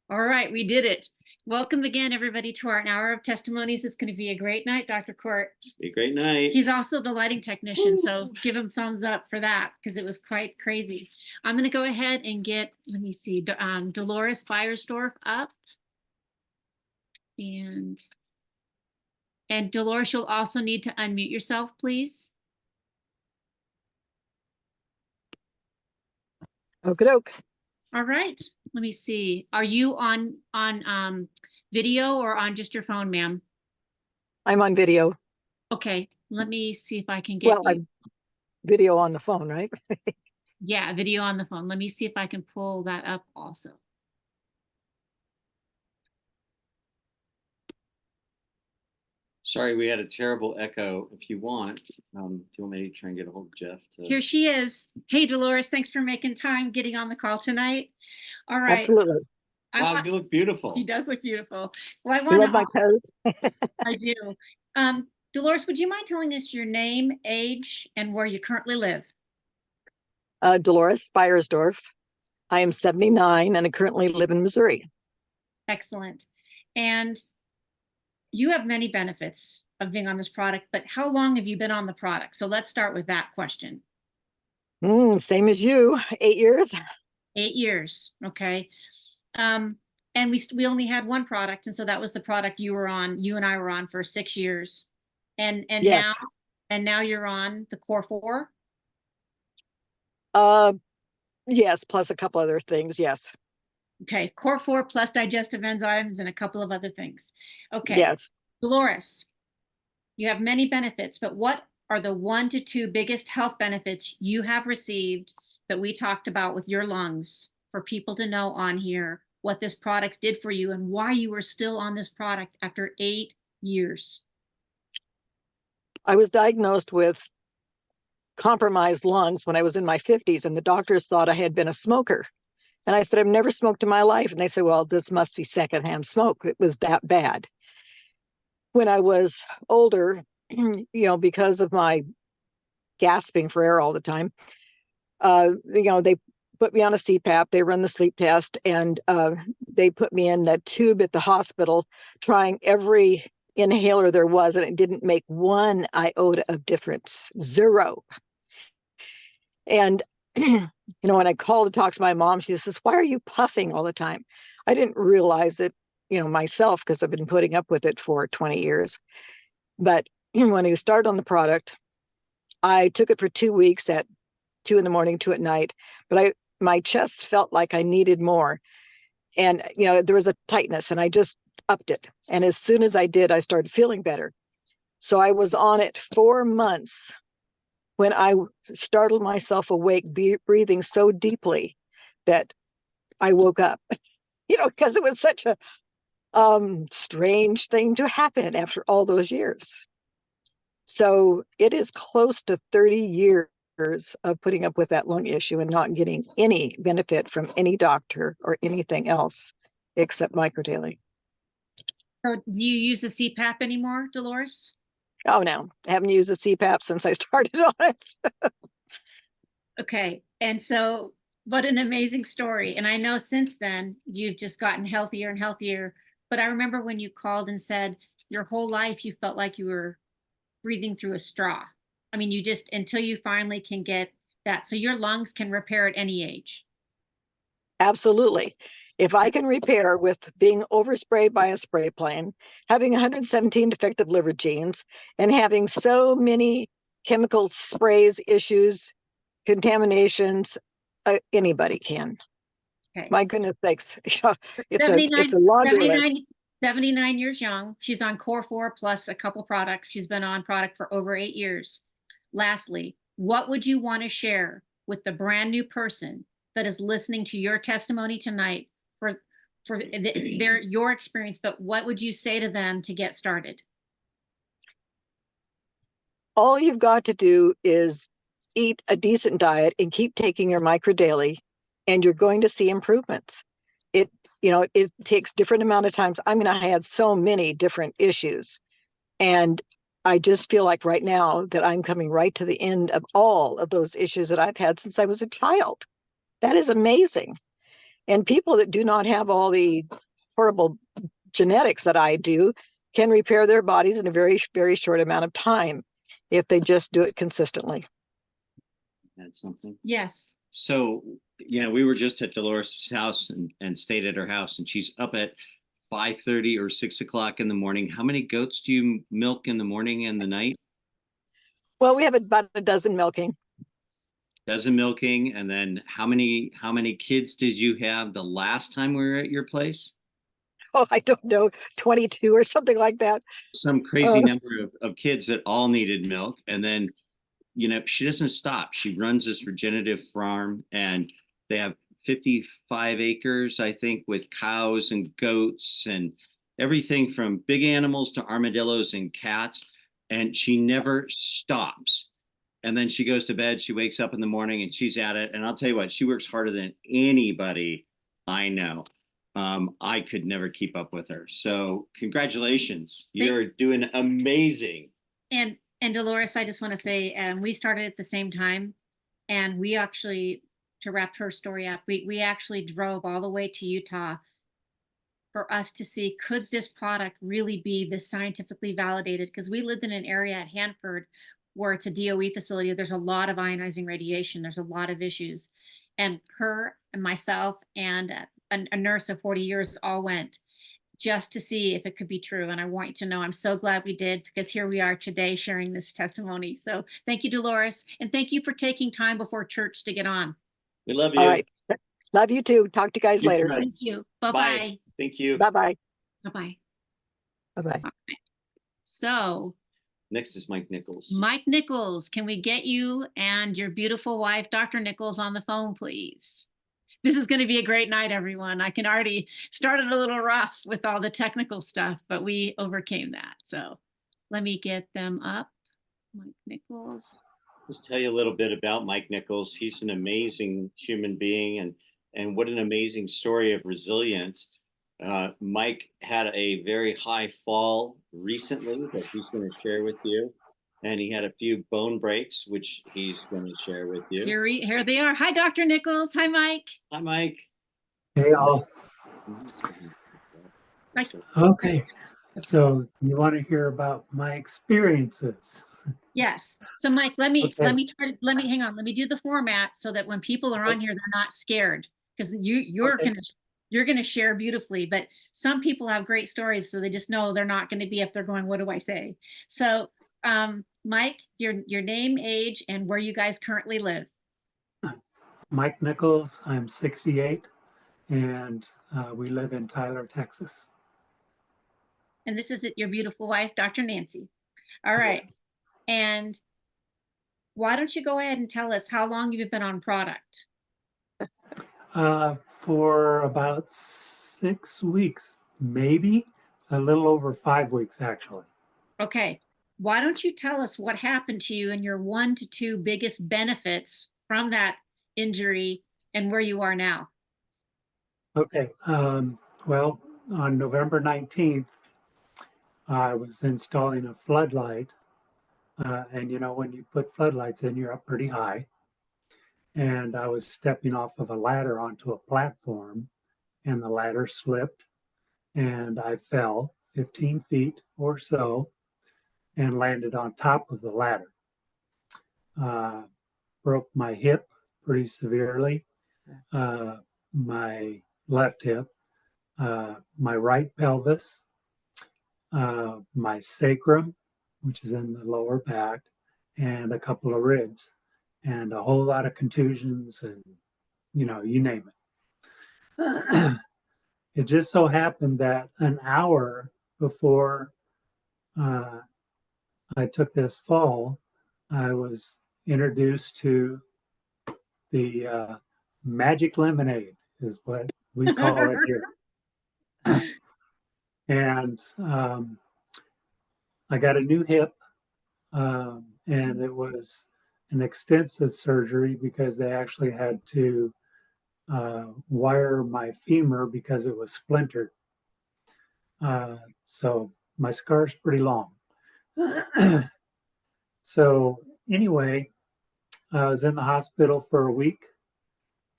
All right, we did it. Welcome again, everybody, to our hour of testimonies. It's going to be a great night, Dr. Kort. Be a great night. He's also the lighting technician, so give him thumbs up for that because it was quite crazy. I'm going to go ahead and get, let me see, Dolores Beiersdorf up. And Dolores, you'll also need to unmute yourself, please. Okie doke. All right. Let me see. Are you on video or on just your phone, ma'am? I'm on video. Okay. Let me see if I can get you. I'm video on the phone, right? Yeah, video on the phone. Let me see if I can pull that up also. Sorry, we had a terrible echo. If you want, do you want me to try and get a hold of Jeff? Here she is. Hey, Dolores, thanks for making time getting on the call tonight. All right. Absolutely. Wow, you look beautiful. She does look beautiful. Well, You love my pose? I do. Dolores, would you mind telling us your name, age, and where you currently live? Dolores Beiersdorf. I am 79 and I currently live in Missouri. Excellent. And you have many benefits of being on this product, but how long have you been on the product? So let's start with that question. Same as you, 8 years. 8 years, okay. And we only had one product, and so that was the product you and I were on for 6 years. And yes. now you're on the Core 4? Yes, plus a couple other things, yes. Okay, Core 4 plus digestive enzymes and a couple of other things. Okay. Yes. Dolores, you have many benefits, but what are the 1 to 2 biggest health benefits you have received that we talked about with your lungs for people to know on here what this product did for you and why you were still on this product after 8 years? I was diagnosed with compromised lungs when I was in my 50s, and the doctors thought I had been a smoker. And I said, I've never smoked in my life. And they said, well, this must be secondhand smoke. It was that bad. When I was older, because of my gasping for air all the time, they put me on a CPAP. They run the sleep test, and they put me in that tube at the hospital, trying every inhaler there was, and it didn't make 1 iota of difference, 0. And when I called to talk to my mom, she says, why are you puffing all the time? I didn't realize it, myself, because I've been putting up with it for 20 years. But when I started on the product, I took it for 2 weeks at 2 in the morning, 2 at night, but my chest felt like I needed more. And, there was a tightness, and I just upped it. And as soon as I did, I started feeling better. So I was on it 4 months when I startled myself awake, breathing so deeply that I woke up, because it was such a strange thing to happen after all those years. So it is close to 30 years of putting up with that lung issue and not getting any benefit from any doctor or anything else except microdaily. So do you use the CPAP anymore, Dolores? Oh, no, I haven't used a CPAP since I started on it. Okay. And so, what an amazing story. And I know since then you've just gotten healthier and healthier. But I remember when you called and said your whole life you felt like you were breathing through a straw. I mean, until you finally can get that. So your lungs can repair at any age. Absolutely. If I can repair with being oversprayed by a spray plane, having 117 defective liver genes, and having so many chemical sprays, issues, contaminations, anybody can. Okay. My goodness sakes. It's a laundry list. 79 years young. She's on Core 4 plus a couple products. She's been on product for over 8 years. Lastly, what would you want to share with the brand new person that is listening to your testimony tonight for your experience, but what would you say to them to get started? All you've got to do is eat a decent diet and keep taking your microdaily, and you're going to see improvements. It takes different amount of times. I mean, I had so many different issues, and I just feel like right now that I'm coming right to the end of all of those issues that I've had since I was a child. That is amazing. And people that do not have all the horrible genetics that I do can repair their bodies in a very, very short amount of time if they just do it consistently. That's something. Yes. So, yeah, we were just at Dolores' house and stayed at her house, and she's up at 5:30 or 6 o'clock in the morning. How many goats do you milk in the morning and the night? Well, we have about a dozen milking. Dozen milking, and then how many kids did you have the last time we were at your place? Oh, I don't know, 22 or something like that. Some crazy number of kids that all needed milk. And then, you know, she doesn't stop. She runs this regenerative farm, and they have 55 acres, I think, with cows and goats and everything from big animals to armadillos and cats. And she never stops. And then she goes to bed, she wakes up in the morning and she's at it. And I'll tell you what, she works harder than anybody I know. I could never keep up with her. So congratulations. You're doing amazing. And Dolores, I just want to say, we started at the same time, and we actually, to wrap her story up, we actually drove all the way to Utah for us to see, could this product really be this scientifically validated? Because we lived in an area at Hanford where it's a DOE facility. There's a lot of ionizing radiation. There's a lot of issues. And her and myself and a nurse of 40 years all went just to see if it could be true. And I want you to know, I'm so glad we did, because here we are today sharing this testimony. So thank you, Dolores. And thank you for taking time before church to get on. We love you. All right. Love you too. Talk to you guys later. Thank you. Bye-bye. Thank you. Bye-bye. Bye-bye. Bye-bye. So Next is Mike Nichols. Mike Nichols, can we get you and your beautiful wife, Dr. Nichols, on the phone, please? This is going to be a great night, everyone. I can already started a little rough with all the technical stuff, but we overcame that. So let me get them up. Mike Nichols. Just tell you a little bit about Mike Nichols. He's an amazing human being, and what an amazing story of resilience. Mike had a very high fall recently that he's going to share with you. And he had a few bone breaks, which he's going to share with you. Here they are. Hi, Dr. Nichols. Hi, Mike. Hi, Mike. Hey, all. Mike. Okay. So you want to hear about my experiences? Yes. So Mike, let me Okay. hang on. Let me do the format so that when people are on here, they're not scared, because you're going to share beautifully, but some people have great stories, so they just know they're not going to be up there going, what do I say? So Mike, your name, age, and where you guys currently live. Mike Nichols, I'm 68, and we live in Tyler, Texas. And this is your beautiful wife, Dr. Nancy. All right. Yes. And why don't you go ahead and tell us how long you've been on product? For about 6 weeks, maybe a little over 5 weeks, actually. Okay. Why don't you tell us what happened to you and your 1 to 2 biggest benefits from that injury and where you are now? Okay. Well, on November 19th, I was installing a floodlight. And you know, when you put floodlights in, you're up pretty high. And I was stepping off of a ladder onto a platform, and the ladder slipped, and I fell 15 feet or so and landed on top of the ladder. Broke my hip pretty severely, my left hip, my right pelvis, my sacrum, which is in the lower back, and a couple of ribs, and a whole lot of contusions, and you know, you name it. It just so happened that an hour before I took this fall, I was introduced to the magic lemonade, is what we call it here. And I got a new hip, and it was an extensive surgery because they actually had to wire my femur because it was splintered. So my scar's pretty long. So anyway, I was in the hospital for a week,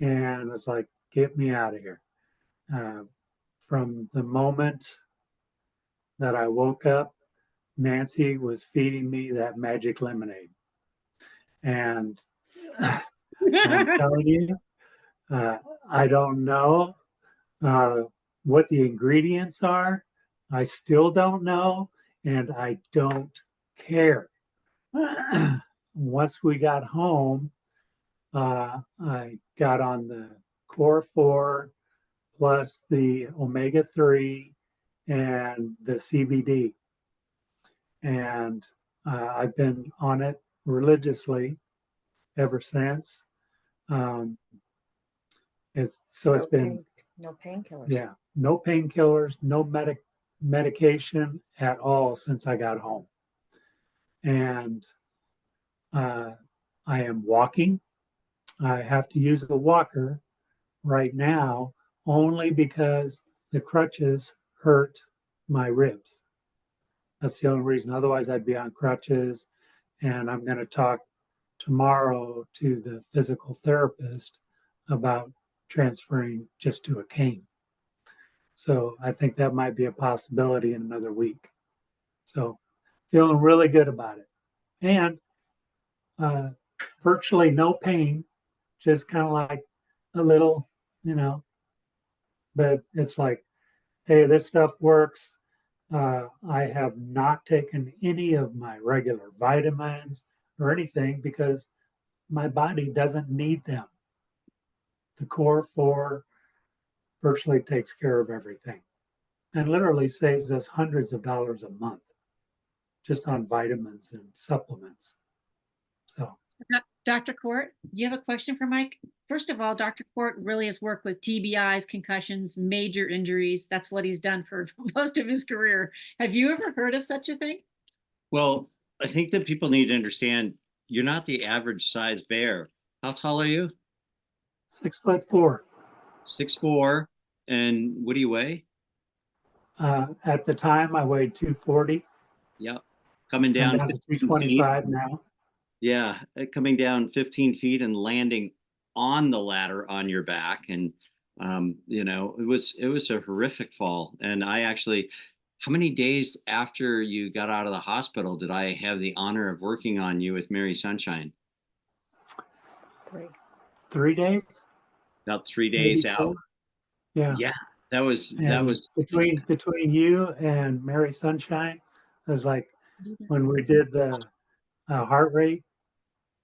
and it's like, get me out of here. From the moment that I woke up, Nancy was feeding me that magic lemonade. And I'm telling you, I don't know what the ingredients are. I still don't know, and I don't care. Once we got home, I got on the Core 4 plus the omega-3 and the CBD. And I've been on it religiously ever since. It's been no painkillers. Yeah, no painkillers, no medication at all since I got home. And I am walking. I have to use the walker right now only because the crutches hurt my ribs. That's the only reason. Otherwise, I'd be on crutches. And I'm going to talk tomorrow to the physical therapist about transferring just to a cane. So I think that might be a possibility in another week. So feeling really good about it. And virtually no pain, just kind of like a little, but it's like, hey, this stuff works. I have not taken any of my regular vitamins or anything because my body doesn't need them. The Core 4 virtually takes care of everything and literally saves us hundreds of dollars a month just on vitamins and supplements. So, Dr. Kort, do you have a question for Mike? First of all, Dr. Kort really has worked with TBIs, concussions, major injuries. That's what he's done for most of his career. Have you ever heard of such a thing? Well, I think that people need to understand you're not the average size bear. How tall are you? 6'4". 6'4". And what do you weigh? At the time, I weighed 240. Yep. Coming down I'm down to 225 now. Yeah, coming down 15 feet and landing on the ladder on your back. And, it was a horrific fall. And I actually, how many days after you got out of the hospital did I have the honor of working on you with Mary Sunshine? 3 days? About 3 days Maybe out. 4. Yeah. Yeah, that was between you and Mary Sunshine. It was like when we did the heart rate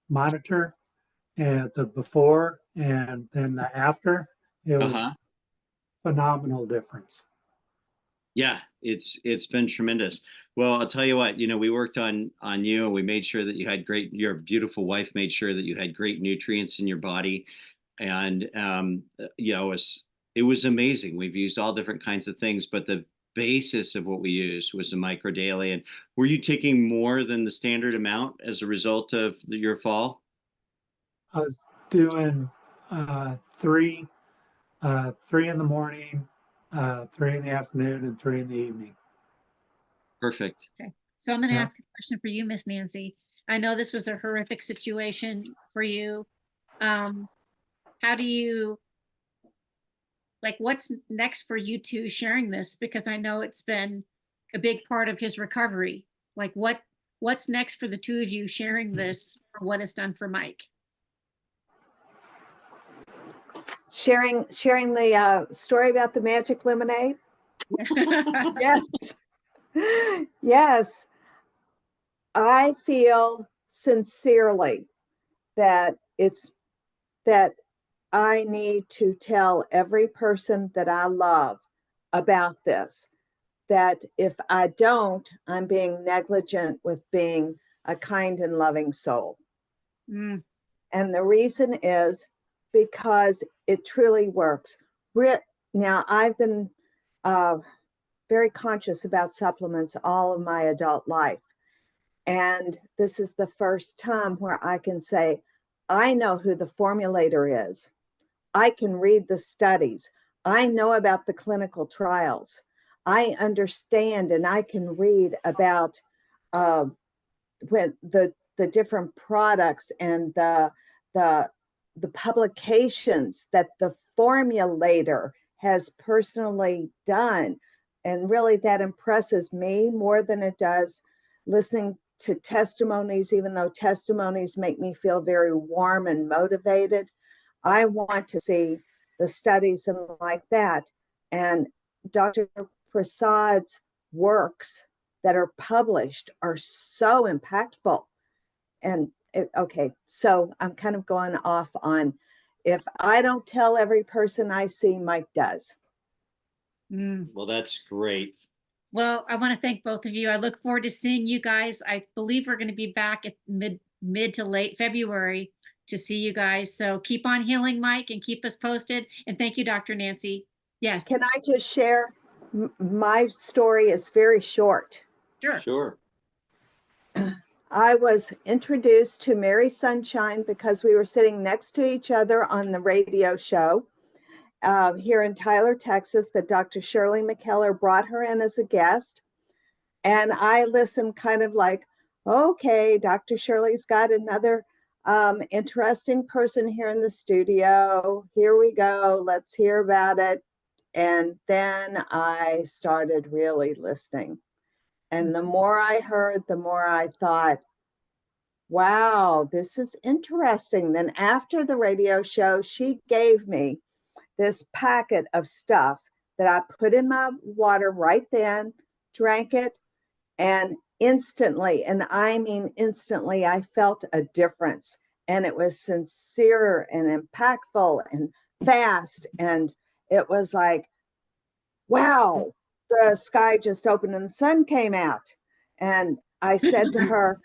monitor and the before and then the after. It was phenomenal difference. Yeah, it's been tremendous. Well, I'll tell you what, we worked on you and we made sure that you had your beautiful wife made sure that you had great nutrients in your body. And, it was amazing. We've used all different kinds of things, but the basis of what we used was the micro daily. And were you taking more than the standard amount as a result of your fall? I was doing 3 in the morning, 3 in the afternoon, and 3 in the evening. Perfect. Okay. So I'm going to ask a question for you, Miss Nancy. I know this was a horrific situation for you. How do you, what's next for you two sharing this? Because I know it's been a big part of his recovery. What's next for the two of you sharing this, or what it's done for Mike? Sharing the story about the magic lemonade. Yes. Yes. I feel sincerely that I need to tell every person that I love about this, that if I don't, I'm being negligent with being a kind and loving soul. And the reason is because it truly works. Now, I've been very conscious about supplements all of my adult life. And this is the first time where I can say, I know who the formulator is. I can read the studies. I know about the clinical trials. I understand and I can read about when the different products and the the publications that the formulator has personally done. And really that impresses me more than it does listening to testimonies, even though testimonies make me feel very warm and motivated. I want to see the studies and like that. And Dr. Prasad's works that are published are so impactful. And okay, so I'm kind of going off on, if I don't tell every person I see, Mike does. Well, that's great. Well, I want to thank both of you. I look forward to seeing you guys. I believe we're going to be back at mid to late February to see you guys. So keep on healing, Mike, and keep us posted. And thank you, Dr. Nancy. Yes. Can I just share? My story is very short. Sure. Sure. I was introduced to Mary Sunshine because we were sitting next to each other on the radio show here in Tyler, Texas, that Dr. Shirley McKellar brought her in as a guest. And I listened kind of like, okay, Dr. Shirley's got another interesting person here in the studio. Here we go. Let's hear about it. And then I started really listening. And the more I heard, the more I thought, wow, this is interesting. Then after the radio show, she gave me this packet of stuff that I put in my water right then, drank it, and instantly, and I mean instantly, I felt a difference. And it was sincere and impactful and fast. And it was like, wow, the sky just opened and the sun came out. And I said to her,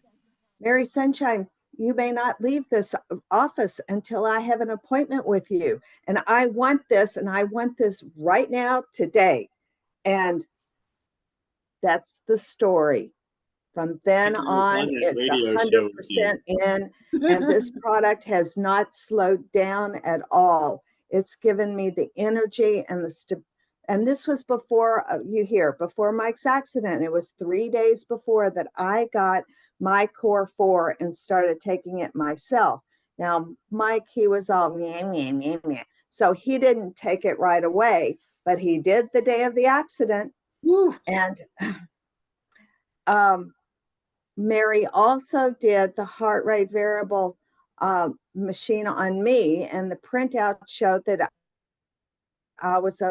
Mary Sunshine, you may not leave this office until I have an appointment with you. And I want this, and I want this right now, today. And that's the story. From then on, it's 100% in, and this product has not slowed down at all. It's given me the energy and the and this was before before Mike's accident. It was 3 days before that I got my Core 4 and started taking it myself. Now, Mike, he was all meh, meh, meh, meh. So he didn't take it right away, but he did the day of the accident. Woo. And Mary also did the heart rate variable machine on me, and the printout showed that I was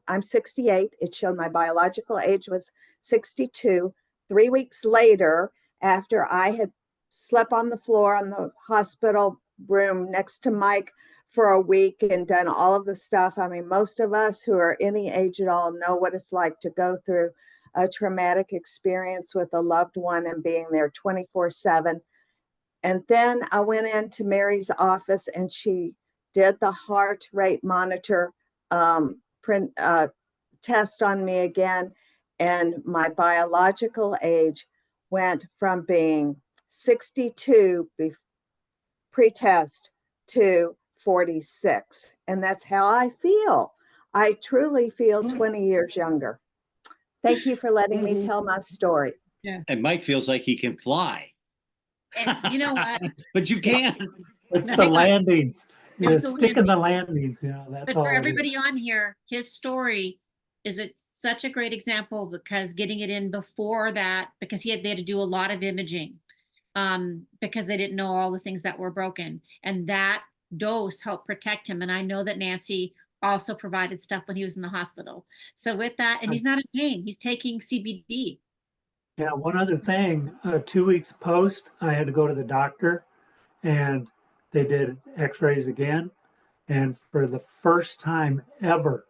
I'm 68. It showed my biological age was 62. 3 weeks later, after I had slept on the floor on the hospital room next to Mike for a week and done all of the stuff. I mean, most of us who are any age at all know what it's like to go through a traumatic experience with a loved one and being there 24/7. And then I went into Mary's office and she did the heart rate monitor test on me again. And my biological age went from being 62 pre-test to 46. And that's how I feel. I truly feel 20 years younger. Thank you for letting me tell my story. Yeah. And Mike feels like he can fly. And you know what? But you can't. It's the landings. You It's the stick in the landings, you know, that's But all for it everybody is. on here, his story is such a great example, because getting it in before that, because they had to do a lot of imaging, because they didn't know all the things that were broken, and that dose helped protect him. And I know that Nancy also provided stuff when he was in the hospital. So with that, and he's not in pain, he's taking CBD. Yeah, one other thing, 2 weeks post, I had to go to the doctor and they did x-rays again. And for the first time ever,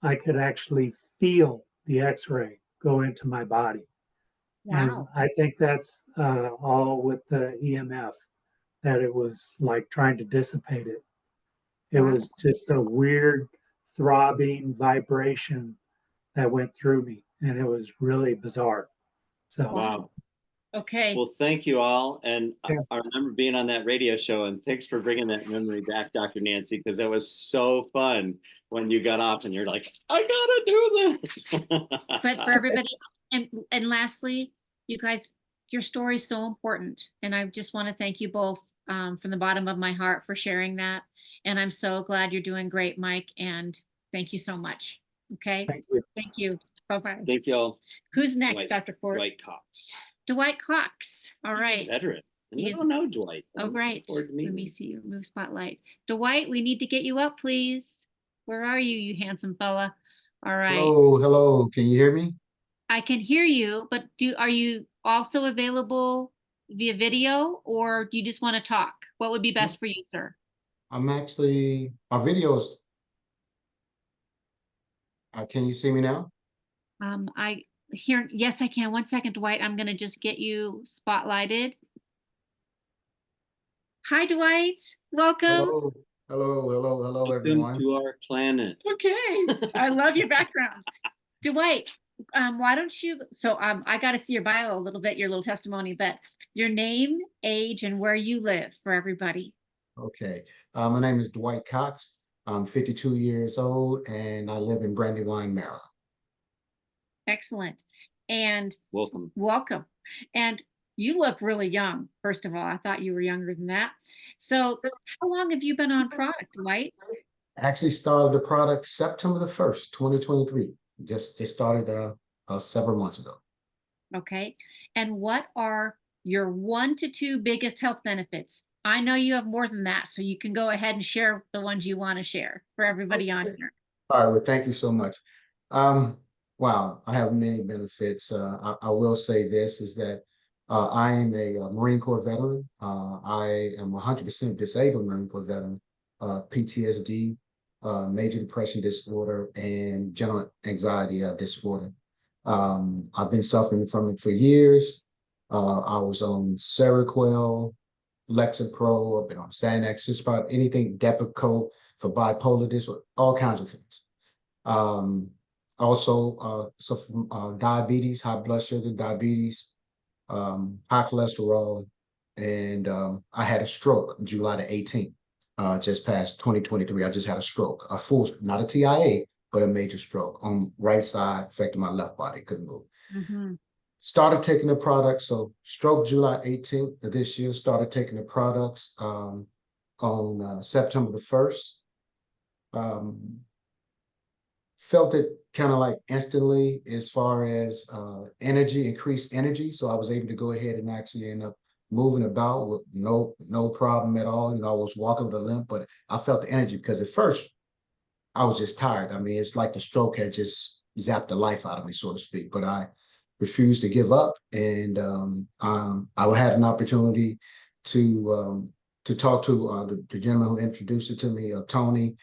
I could actually feel the x-ray go into my body. And Wow. I think that's all with the EMF, that it was like trying to dissipate it. It Wow. was just a weird throbbing vibration that went through me. And it was really bizarre. So, Wow. Okay. Well, thank you all. And Yeah. I remember being on that radio show, and thanks for bringing that memory back, Dr. Nancy, because that was so fun when you got off and you're like, I gotta do this. But for everybody, and lastly, you guys, your story is so important. And I just want to thank you both from the bottom of my heart for sharing that. And I'm so glad you're doing great, Mike. And thank you so much. Okay. Thank you. Thank you. Bye-bye. Thank y'all. Who's next, Dwight. Dr. Kort? Dwight Cox. Dwight Cox. All right. Veteran. I He's- don't know Dwight. Oh, I'm great. looking forward to Let meeting me him. see you. Move spotlight. Dwight, we need to get you up, please. Where are you, you handsome fella? All right. Hello. Can you hear me? I can hear you, but are you also available via video, or do you just want to talk? What would be best for you, sir? I'm actually, my videos. Can you see me now? I hear, yes, I can. 1 second, Dwight. I'm going to just get you spotlighted. Hi, Dwight. Welcome. Hello. Hello, Welcome everyone. to our planet. Okay. I love your background. Dwight, why don't you, I got to see your bio a little bit, your little testimony, but your name, age, and where you live for everybody. Okay. My name is Dwight Cox. I'm 52 years old and I live in Brandywine, Maryland. Excellent. And Welcome. welcome. And you look really young, first of all. I thought you were younger than that. So how long have you been on product, Dwight? Actually started the product September the 1st, 2023. Just started several months ago. Okay. And what are your 1 to 2 biggest health benefits? I know you have more than that, so you can go ahead and share the ones you want to share for everybody on here. All right, well, thank you so much. Wow, I have many benefits. I will say this is that I am a Marine Corps veteran. I am 100% disabled Marine Corps veteran, PTSD, major depression disorder, and general anxiety disorder. I've been suffering from it for years. I was on Seroquel, Lexapro, I've been on Xanax, just about anything, Depakote for bipolar disorder, all kinds of things. Also, diabetes, high blood sugar, diabetes, high cholesterol, and I had a stroke July the 18th, just past 2023. I just had a stroke, a full, not a TIA, but a major stroke on right side, affecting my left body, couldn't move. Mm-hmm. Started taking the products, so stroke July 18th of this year, started taking the products on September the 1st. Felt it kind of like instantly as far as energy, increased energy. So I was able to go ahead and actually end up moving about with no problem at all. You know, I was walking with a limp, but I felt the energy because at first I was just tired. I mean, it's like the stroke had just zapped the life out of me, so to speak. But I refused to give up, and I had an opportunity to talk to the gentleman who introduced it to me, Tony.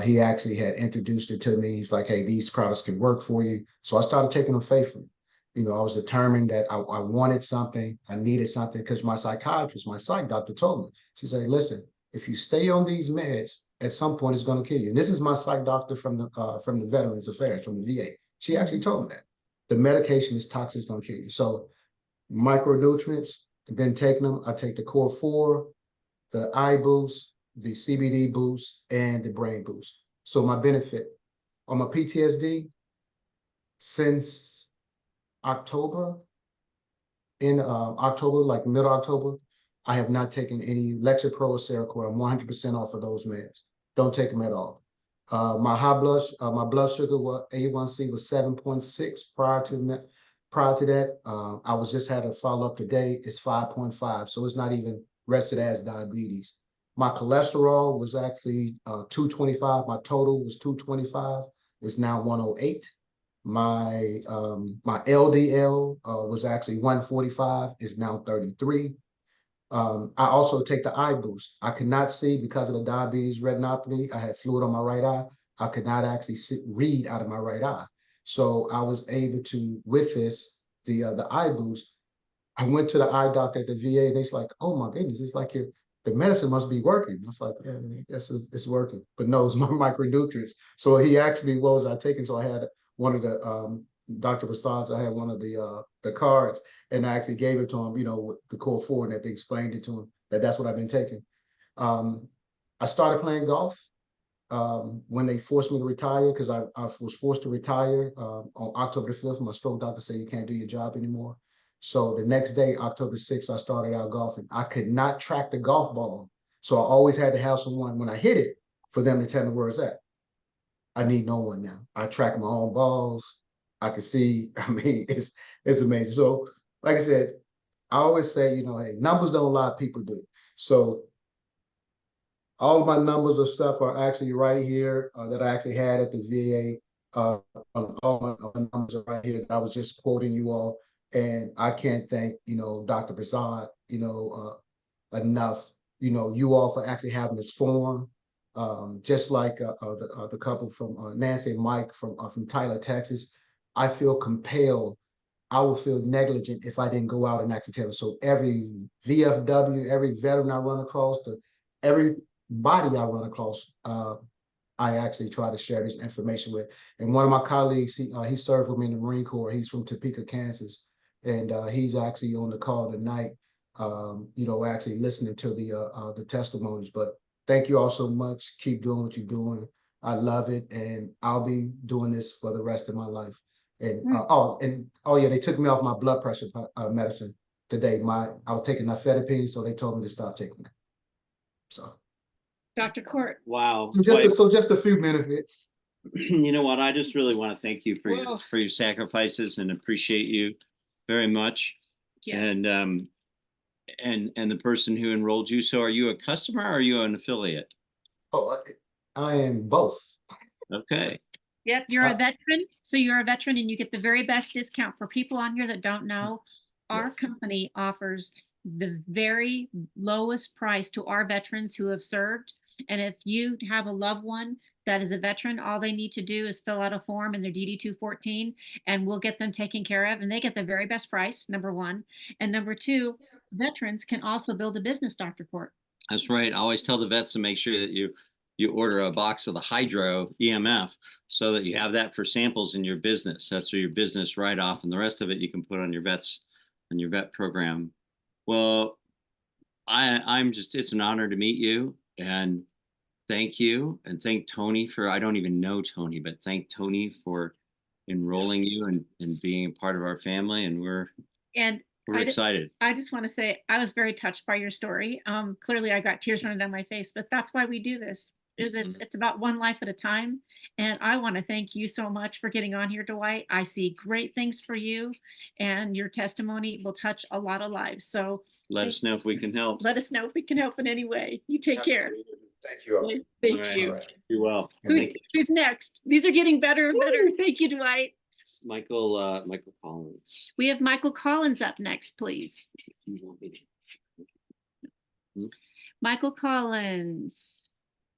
He actually had introduced it to me. He's like, hey, these products can work for you. So I started taking them faithfully. You know, I was determined that I wanted something, I needed something, because my psychiatrist, my psych doctor told me, she said, listen, if you stay on these meds, at some point it's going to kill you. And this is my psych doctor from the Veterans Affairs, from the VA. She actually told me that. The medication is toxic, it's going to kill you. So micronutrients, I've been taking them. I take the Kort 4, the eye boost, the CBD boost, and the brain boost. So my benefit on my PTSD, since October, in October, like mid-October, I have not taken any Lexapro or Seroquel. I'm 100% off of those meds. Don't take them at all. My blood sugar, A1C was 7.6 prior to that. I was just had a follow-up today. It's 5.5, so it's not even rested as diabetes. My cholesterol was actually 225. My total was 225. It's now 108. My LDL was actually 145. It's now 33. I also take the eye boost. I could not see because of the diabetes retinopathy. I had fluid on my right eye. I could not actually read out of my right eye. So I was able to, with this, the eye boost, I went to the eye doctor at the VA and it's like, oh my goodness, it's like the medicine must be working. I was like, yeah, yes, it's working. But no, it's my micronutrients. So he asked me what was I taking. So I had one of the Dr. Prasad's, I had one of the cards, and I actually gave it to him, you know, with the Kort 4, and that they explained it to him that's what I've been taking. I started playing golf when they forced me to retire, because I was forced to retire on October the 5th. My stroke doctor said you can't do your job anymore. So the next day, October 6th, I started out golfing. I could not track the golf ball. So I always had to have someone when I hit it for them to tell me where it's at. I need no one now. I track my own balls. I can see, I mean, it's amazing. So like I said, I always say, you know, hey, numbers don't lie, people do. So all of my numbers of stuff are actually right here that I actually had at the VA. All my numbers are right here that I was just quoting you all. And I can't thank, you know, Dr. Prasad, you know, enough, you know, you all for actually having this forum. Just like the couple from Nancy and Mike from Tyler, Texas, I feel compelled. I would feel negligent if I didn't go out and actually tell them. So every VFW, every veteran I run across, every body I run across, I actually try to share this information with. And one of my colleagues, he served with me in the Marine Corps. He's from Topeka, Kansas, and he's actually on the call tonight. You know, actually listening to the testimonies. But thank you all so much. Keep doing what you're doing. I love it, and I'll be doing this for the rest of my life. And oh yeah, they took me off my blood pressure medicine today. I was taking nifedipine, so they told me to stop taking it. So, Dr. Kort. Wow. Just a few benefits. You know what? I just really want to thank you for Whoa. your sacrifices and appreciate you very much. Yes. And the person who enrolled you. So are you a customer or are you an affiliate? Oh, I am both. Okay. Yep, you're a veteran. So you're a veteran and you get the very best discount. For people on here that don't know, our Yes. company offers the very lowest price to our veterans who have served. And if you have a loved one that is a veteran, all they need to do is fill out a form in their DD-214 and we'll get them taken care of. And they get the very best price, number one. And number two, veterans can also build a business, Dr. Kort. That's right. I always tell the vets to make sure that you order a box of the Hydro EMF so that you have that for samples in your business. That's for your business write-off, and the rest of it you can put on your vet program. Well, I'm just, it's an honor to meet you, and thank you, and thank Tony for, I don't even know Tony, but thank Tony for enrolling you and being a part of our family, and we're excited. I just want to say I was very touched by your story. Clearly I got tears running down my face, but that's why we do this. It's about one life at a time. And I want to thank you so much for getting on here, Dwight. I see great things for you, and your testimony will touch a lot of lives. So let us know if we can help. Let us know if we can help in any way. You take care. Thank you all. Thank you. Right. You're well. Who's next? These are getting better and better. Thank you, Dwight. Michael Collins. We have Michael Collins up next, please. You want me to? Michael Collins.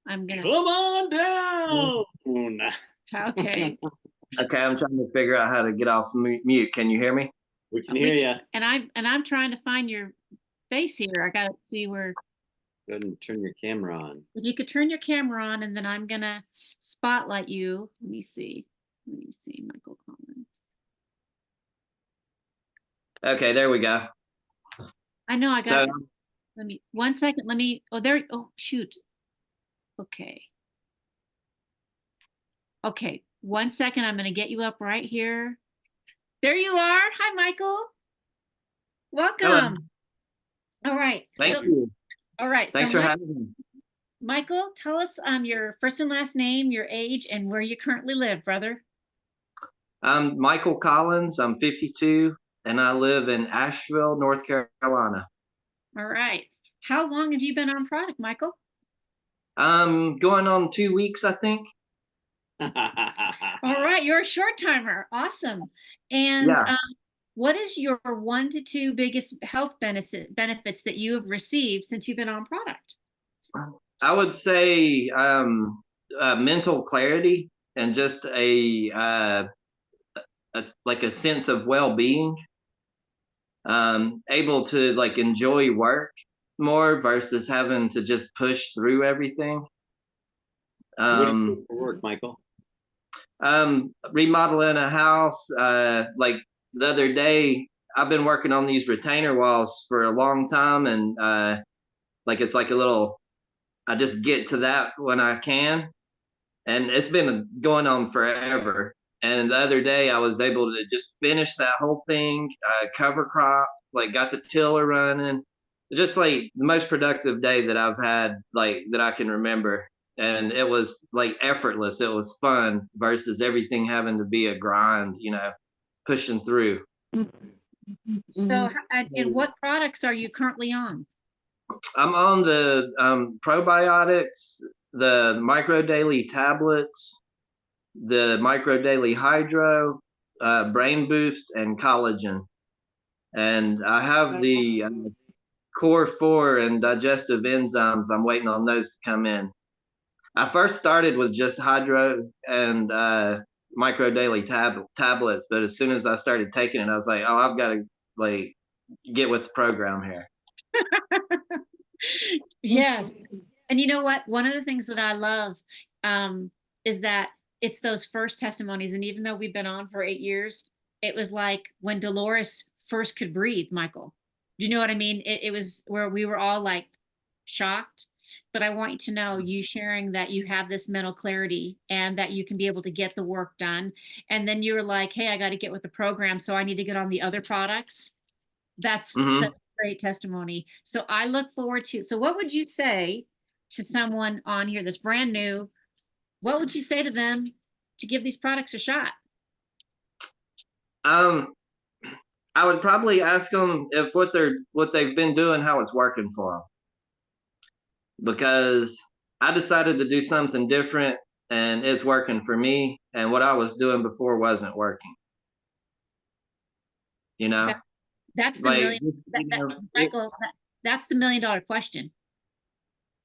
I'm gonna Come on down. Okay. Okay, I'm trying to figure out how to get off mute. Can you hear me? We can hear you. And I'm trying to find your face here. I gotta see where. Go ahead and turn your camera on. If you could turn your camera on, and then I'm gonna spotlight you. Let me see, Michael Collins. Okay, there we go. I know I got. So, Let me 1 second. Let me. Oh, there. Oh, shoot. Okay. Okay. 1 second. I'm gonna get you up right here. There you are. Hi, Michael. Welcome. Hello. All right. Thank you. All right. Thanks for having me. Michael, tell us your first and last name, your age, and where you currently live, brother. I'm Michael Collins. I'm 52, and I live in Asheville, North Carolina. All right. How long have you been on product, Michael? Going on 2 weeks, I think. All right. You're a short timer. Awesome. And Yeah. what is your 1 to 2 biggest health benefits that you have received since you've been on product? I would say mental clarity and just a sense of well-being. Able to like enjoy work more versus having to just push through everything. What do you do for work, Michael? Remodeling a house. Like the other day, I've been working on these retainer walls for a long time, and it's like a little, I just get to that when I can, and it's been going on forever. And the other day I was able to just finish that whole thing, cover crop, like got the tiller running, just like the most productive day that I've had, like that I can remember. And it was like effortless. It was fun versus everything having to be a grind, pushing through. So, and what products are you currently on? I'm on the probiotics, the micro daily tablets, the micro daily hydro, brain boost, and collagen. And I have the core 4 and digestive enzymes. I'm waiting on those to come in. I first started with just hydro and micro daily tablets, but as soon as I started taking it, I was like, oh, I've got to like get with the program here. Yes. And you know what? One of the things that I love is that it's those first testimonies. And even though we've been on for 8 years, it was like when Dolores first could breathe, Michael. Do you know what I mean? It was where we were all like shocked. But I want you to know, you sharing that you have this mental clarity and that you can be able to get the work done. And then you're like, hey, I got to get with the program, so I need to get on the other products. That's such a great testimony. So I look forward to, so what would you say to someone on here that's brand new? What would you say to them to give these products a shot? I would probably ask them if what they've been doing, how it's working for them. Because I decided to do something different and it's working for me. And what I was doing before wasn't working. That's the like, Michael, that's the $1 million question.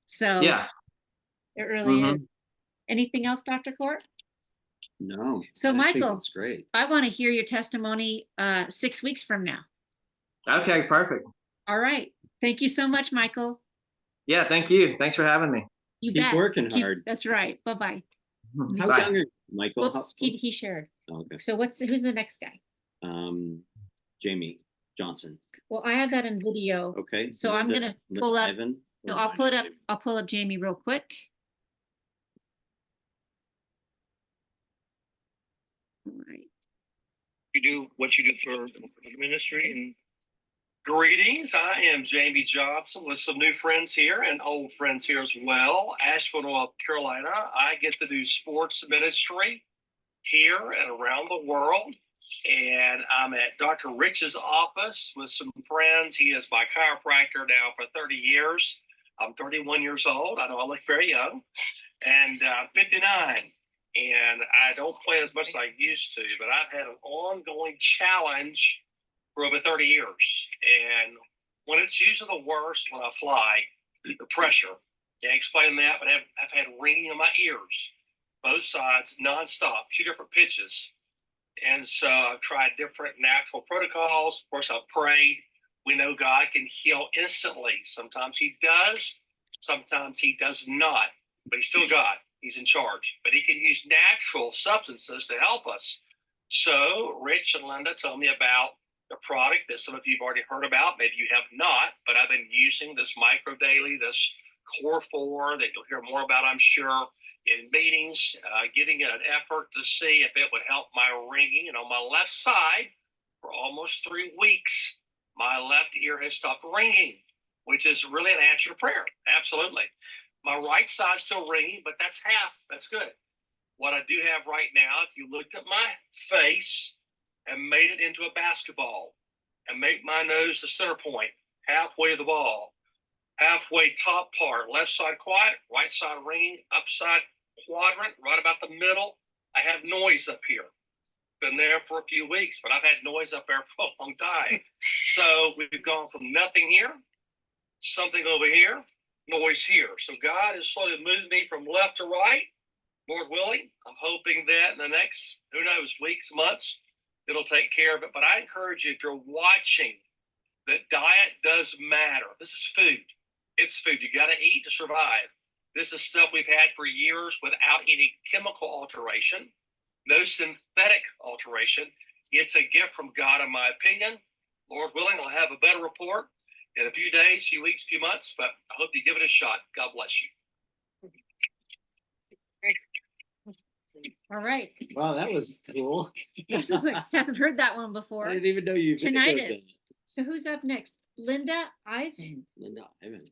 So yeah, it really is. Anything else, Dr. Kort? No. So Michael, that's great. I want to hear your testimony 6 weeks from now. Okay, perfect. All right. Thank you so much, Michael. Yeah, thank you. Thanks for having me. You Keep bet. working hard. That's right. Bye-bye. How Bye. young are you, Michael? Whoops, he shared. Okay. So who's the next guy? Jamie Johnson. Well, I have that in video. Okay. So I'm gonna pull up. Ivan, No, I'll pull up Jamie real quick. All right. You do what you do for the ministry. And greetings. I am Jamie Johnson with some new friends here and old friends here as well. Asheville, North Carolina. I get to do sports ministry here and around the world. And I'm at Dr. Rich's office with some friends. He is my chiropractor now for 30 years. I'm 31 years old. I know I look very young. And 59. And I don't play as much as I used to, but I've had an ongoing challenge for over 30 years. And when it's usually the worst when I fly, the pressure. Can't explain that, but I've had ringing in my ears, both sides, nonstop, 2 different pitches. And so I've tried different natural protocols. Of course, I've prayed. We know God can heal instantly. Sometimes he does, sometimes he does not, but he's still God. He's in charge, but he can use natural substances to help us. So Rich and Linda told me about the product that some of you have already heard about. Maybe you have not, but I've been using this Micro Daily, this Core 4 that you'll hear more about, I'm sure, in meetings, giving it an effort to see if it would help my ringing. And on my left side, for almost 3 weeks, my left ear has stopped ringing, which is really an answer to prayer. Absolutely. My right side's still ringing, but that's half. That's good. What I do have right now, if you looked at my face and made it into a basketball and make my nose the center point, halfway of the ball, halfway top part, left side quiet, right side ringing, upside quadrant, right about the middle. I have noise up here. Been there for a few weeks, but I've had noise up there for a long time. So we've gone from nothing here, something over here, noise here. So God has slowly moved me from left to right. Lord willing, I'm hoping that in the next, who knows, weeks, months, it'll take care of it. But I encourage you, if you're watching, that diet does matter. This is food. It's food. You got to eat to survive. This is stuff we've had for years without any chemical alteration, no synthetic alteration. It's a gift from God, in my opinion. Lord willing, I'll have a better report in a few days, few weeks, few months, but I hope you give it a shot. God bless you. All right. Wow, that was cool. This is haven't heard that one before. I didn't even know you videoed Tinnitus. So who's up next? Linda Ivan. Linda Ivan.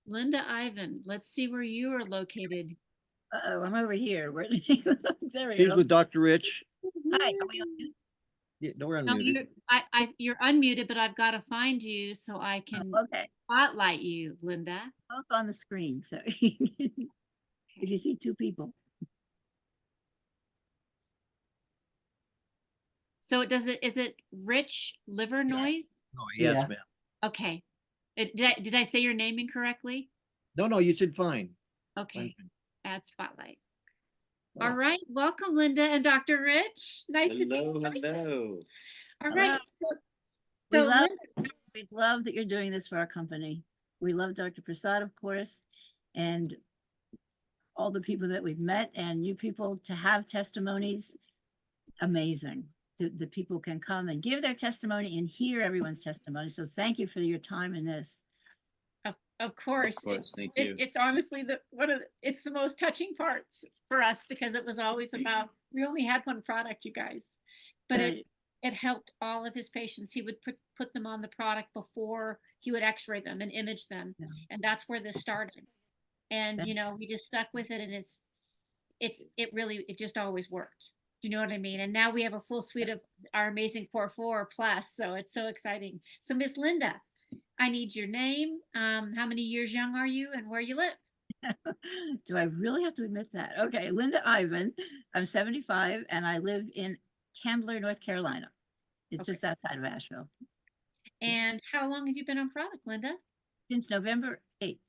Linda Ivan. Let's see where you are located. Uh-oh, I'm over here. There we He's go. with Dr. Rich. Hi, are we on mute? Yeah, no, we're No, unmuted. you're unmuted, but I've got to find you so I can Oh, okay, spotlight you, Linda. both on the screen, so if you see two people. So is it rich liver noise? Oh, yes, Yeah. ma'am. Okay. Did I say your name incorrectly? No, you said fine. Okay. Fine. Add spotlight. Oh. All right. Welcome, Linda and Dr. Rich. Nice to see Hello, you. hello. All right. We So love, Linda, we love that you're doing this for our company. We love Dr. Prasad, of course, and all the people that we've met, and you people to have testimonies, amazing. The people can come and give their testimony and hear everyone's testimony. So thank you for your time in this. of course, Thank you. it's honestly it's the most touching parts for us because it was always about, we only had one product, you guys, but it helped all of his patients. He would put them on the product before he would x-ray them and image them. Yeah. And that's where this started. And, you know, we just stuck with it, and it just always worked. Do you know what I mean? And now we have a full suite of our amazing Kort 4 Plus. So it's so exciting. So Miss Linda, I need your name. How many years young are you and where you live? Do I really have to admit that? Okay, Linda Ivan. I'm 75 and I live in Candler, North Carolina. It's just outside of Asheville. And how long have you been on product, Linda? Since November 8th.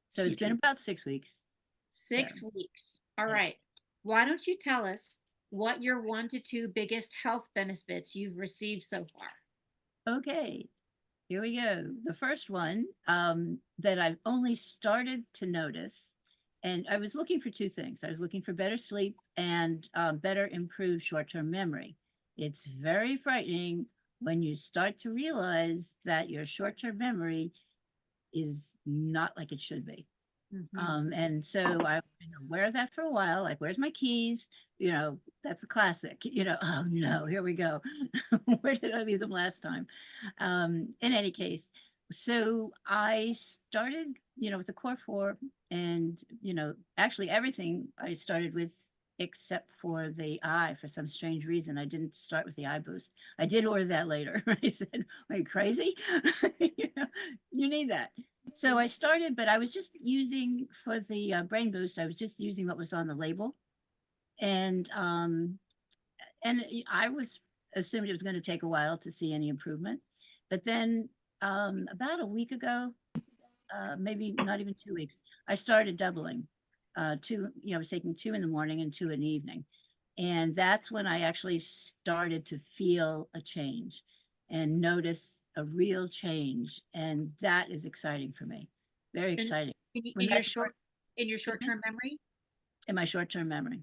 So it's been about 6 weeks. 6 weeks. All right. Why don't you tell us what your 1 to 2 biggest health benefits you've received so far? Okay, here we go. The first one that I've only started to notice, and I was looking for two things. I was looking for better sleep and better improved short-term memory. It's very frightening when you start to realize that your short-term memory is not like it should be. Mm-hmm. And so I've been aware of that for a while, like, where's my keys? You know, that's a classic, you know, oh no, here we go. Where did I leave them last time? In any case, so I started, you know, with the Kort 4, and, you know, actually everything I started with except for the eye. For some strange reason, I didn't start with the eye boost. I did order that later. I said, are you crazy? You know, you need that. So I started, but I was just using for the brain boost. I was just using what was on the label, and I was assumed it was going to take a while to see any improvement. But then about a week ago, maybe not even 2 weeks, I started doubling. Two, you know, I was taking 2 in the morning and 2 in the evening, and that's when I actually started to feel a change and notice a real change, and that is exciting for me. Very exciting. In your short-term memory? In my short-term memory.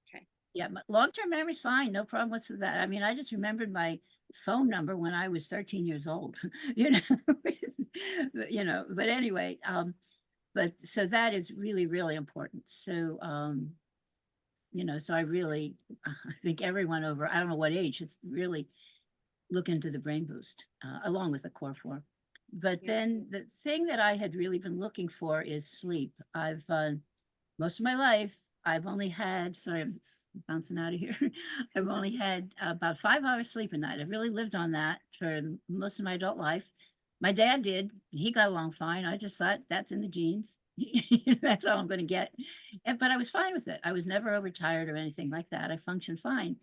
Okay. Yeah, my long-term memory is fine. No problem with that. I mean, I just remembered my phone number when I was 13 years old. You know, you know. But anyway, but so that is really, really important. So, you know, so I think everyone over, I don't know what age, it's really look into the brain boost along with the Kort 4. But then the thing that I had really been looking for is sleep. I've most of my life, I've only had, sorry, I'm bouncing out of here. I've only had about 5 hours sleep a night. I've really lived on that for most of my adult life. My dad did. He got along fine. I just thought that's in the genes. That's all I'm going to get. But I was fine with it. I was never overtired or anything like that. I functioned fine.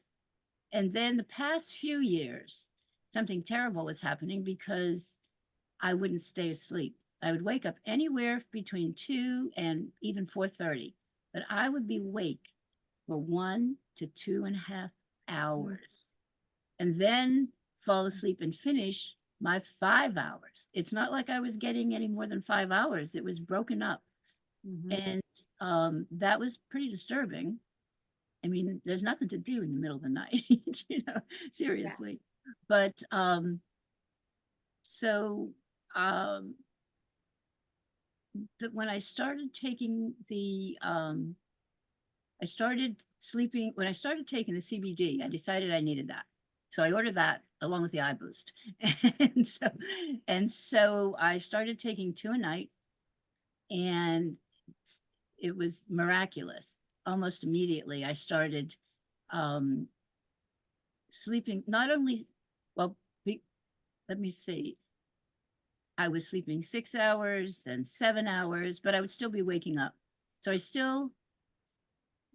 And then the past few years, something terrible was happening because I wouldn't stay asleep. I would wake up anywhere between 2 and even 4:30, but I would be awake for 1 to 2.5 hours, and then fall asleep and finish my 5 hours. It's not like I was getting any more than 5 hours. It was broken up. Mm-hmm. And that was pretty disturbing. I mean, there's nothing to do in the middle of the night, you know, seriously. Yeah. But when I started taking the, I I started sleeping, when I started taking the CBD, I decided I needed that. So I ordered that along with the eye boost. And so I started taking 2 a night, and it was miraculous. Almost immediately, I started sleeping, not only, well, let me see. I was sleeping 6 hours and 7 hours, but I would still be waking up. So I still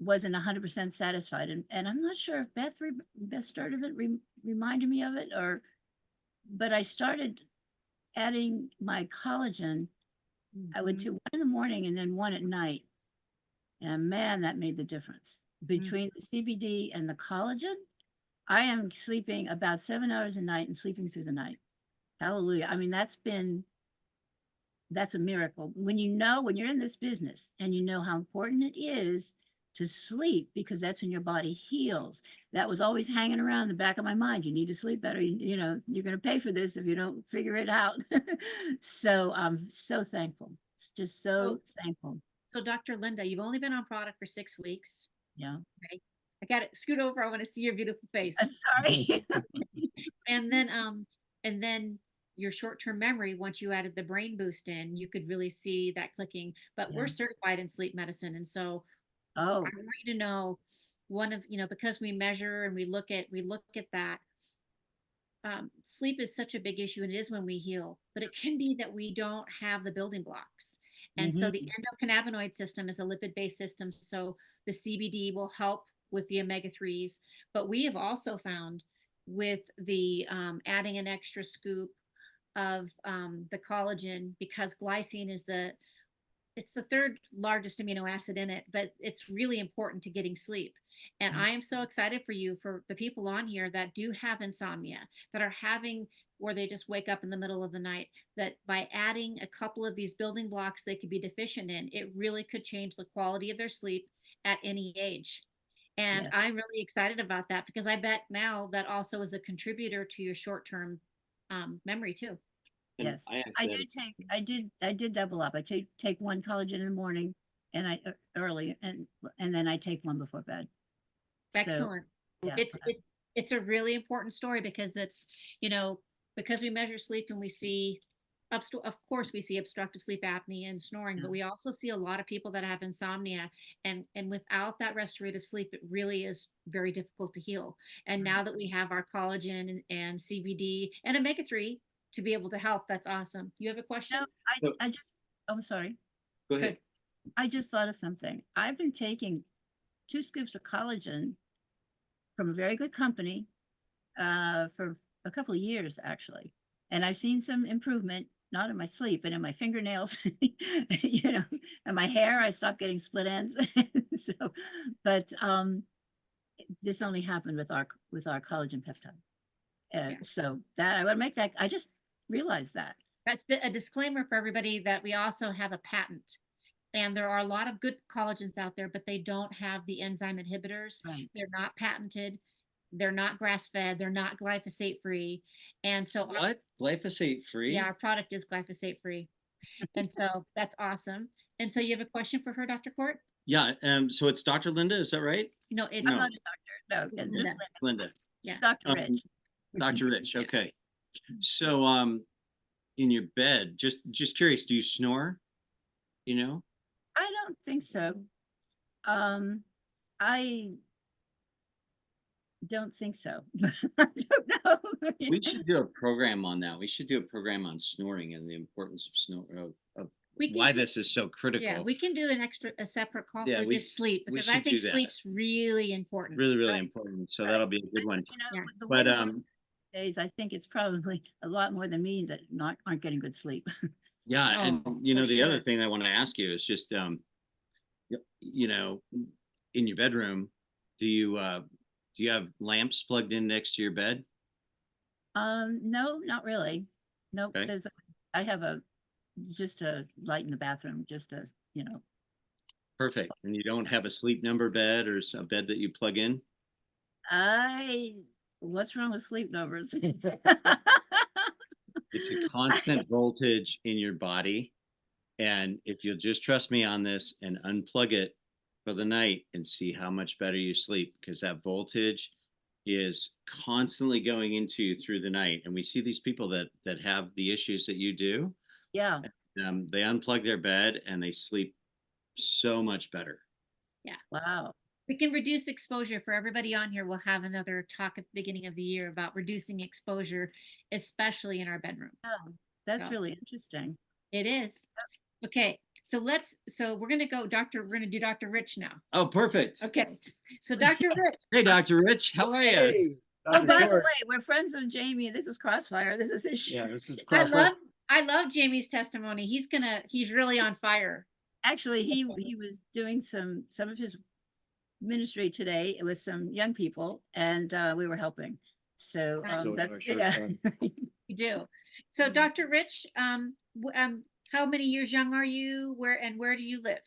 wasn't 100% satisfied. And I'm not sure if Beth started it, reminded me of it, but I started adding my collagen. I would do 1 in the morning and then 1 at night. And man, that made the difference. Between the CBD and the collagen, I am sleeping about 7 hours a night and sleeping through the night. Hallelujah. I mean, that's a miracle. When you're in this business and you know how important it is to sleep, because that's when your body heals. That was always hanging around in the back of my mind. You need to sleep better. You know, you're going to pay for this if you don't figure it out. So I'm so thankful. It's just so thankful. So Dr. Linda, you've only been on product for 6 weeks. Yeah. Okay. I got to scoot over. I want to see your beautiful face. Sorry. And then your short-term memory, once you added the brain boost in, you could really see that clicking. But we're certified in sleep medicine. And so I want you to know, because we measure and we look at that, sleep is such a big issue, and it is when we heal, but it can be that we don't have the building blocks. And so the endocannabinoid system is a lipid-based system. So the CBD will help with the omega-3s, but we have also found with the adding an extra scoop of the collagen, because glycine is it's the 3rd largest amino acid in it, but it's really important to getting sleep. And I am so excited for you, for the people on here that do have insomnia, that are having, or they just wake up in the middle of the night, that by adding a couple of these building blocks they could be deficient in, it really could change the quality of their sleep at any age. And I'm really excited about that, because I bet now that also is a contributor to your short-term memory too. Yes, I did double up. I take 1 collagen in the morning, and early, and then I take 1 before bed. Excellent. So, yeah. It's a really important story, because that's, because we measure sleep and we see, of course we see obstructive sleep apnea and snoring, but we also see a lot of people that have insomnia, and without that restorative sleep, it really is very difficult to heal. And now that we have our collagen and CBD and omega-3 to be able to help, that's awesome. You have a question? No, I'm sorry. Go ahead. I just thought of something. I've been taking 2 scoops of collagen from a very good company for a couple of years, actually. And I've seen some improvement, not in my sleep, but in my fingernails, and my hair. I stopped getting split ends. But this only happened with our collagen peptide. So that I want to make that, I just realized that. That's a disclaimer for everybody, that we also have a patent. And there are a lot of good collagens out there, but they don't have the enzyme inhibitors. Right. They're not patented. They're not grass-fed. They're not glyphosate-free. And so What? Glyphosate-free? Yeah, our product is glyphosate-free. And so that's awesome. And so you have a question for her, Dr. Kort? Yeah. So it's Dr. Linda, is that right? No, it's I'm not a doctor. No, Linda. Linda. Yeah. Dr. Rich. Dr. Rich. Okay. So in your bed, just curious, do you snore? I don't think so. I don't think so. I don't know. We should do a program on that. We should do a program on snoring and the importance of snore, of why this is so critical. Yeah, we can do a separate call for we just sleep, we because I should think do that. sleep's really important. Really, really important. So that'll be a good one. The But way days, I think it's probably a lot more than me that aren't getting good sleep. Yeah, and Oh, the for other sure. thing I want to ask you is just in your bedroom, do you have lamps plugged in next to your bed? No, not really. Nope. Okay. I have just a light in the bathroom, Perfect. And you don't have a sleep number bed or a bed that you plug in? What's wrong with sleep numbers? It's a constant voltage in your body. And if you'll just trust me on this and unplug it for the night and see how much better you sleep, because that voltage is constantly going into you through the night. And we see these people that have the issues that you do. Yeah. They unplug their bed and they sleep so much better. Yeah. Wow. We can reduce exposure. For everybody on here, we'll have another talk at the beginning of the year about reducing exposure, especially in our bedroom. Oh, that's So, really interesting. it is. Okay. So we're going to go, we're going to do Dr. Rich now. Oh, perfect. Okay. So Dr. Rich. Hey, Dr. Rich, how are you? Hey, Oh, Dr. by the Kort. way, we're friends of Jamie. This is Crossfire. This is his show. Yeah, this is I Crossfire. love Jamie's testimony. He's really on fire. Actually, he was doing some of his ministry today with some young people, and we were helping. So So that's our shirt's yeah. on. You do. So Dr. Rich, how many years young are you? Where do you live?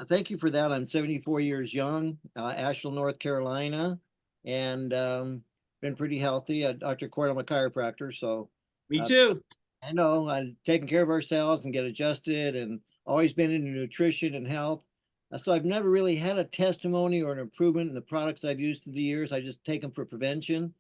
Thank you for that. I'm 74 years young, Asheville, North Carolina, and been pretty healthy. Dr. Kort, I'm a chiropractor, so Me too. I know I'm taking care of ourselves and get adjusted, and always been into nutrition and health. So I've never really had a testimony or an improvement in the products I've used through the years. I just take them for prevention.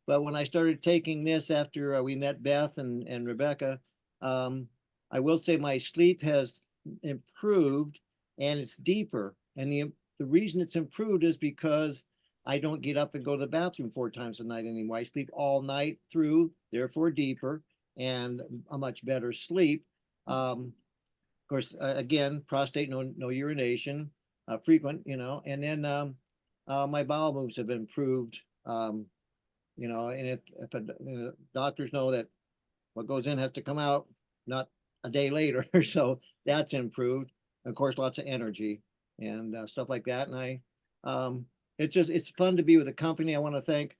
But when I started taking this after we met Beth and Rebecca, I will say my sleep has improved and it's deeper. And the reason it's improved is because I don't get up and go to the bathroom 4 times a night anymore. I sleep all night through, therefore deeper and a much better sleep. Of course, again, prostate, no urination, frequent, and then my bowel moves have improved. And if doctors know that what goes in has to come out, not a day later, so that's improved. Of course, lots of energy and stuff like that. And it's fun to be with the company. I want to thank,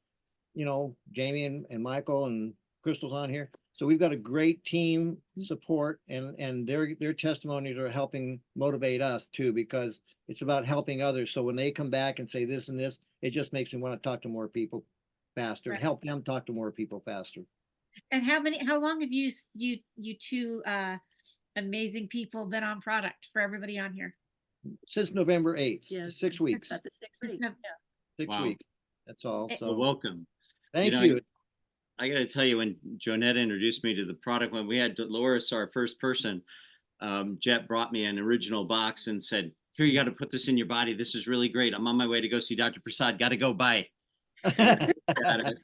Jamie and Michael and Crystal's on here. So we've got a great team support, and their testimonies are helping motivate us too, because it's about helping others. So when they come back and say this and this, it just makes me want to talk to more people faster, Right. help them talk to more people faster. And how long have you two amazing people been on product for everybody on here? Since November 8th, Yes. 6 weeks, About the 6 Since weeks. Nov- Yeah. 6 Wow. weeks. That's all. Well, So welcome. thank know, you. I got to tell you, when Joanette introduced me to the product, when we had Dolores, our first person, Jet brought me an original box and said, "Here, you got to put this in your body. This is really great. I'm on my way to go see Dr. Prasad. Got to go buy." I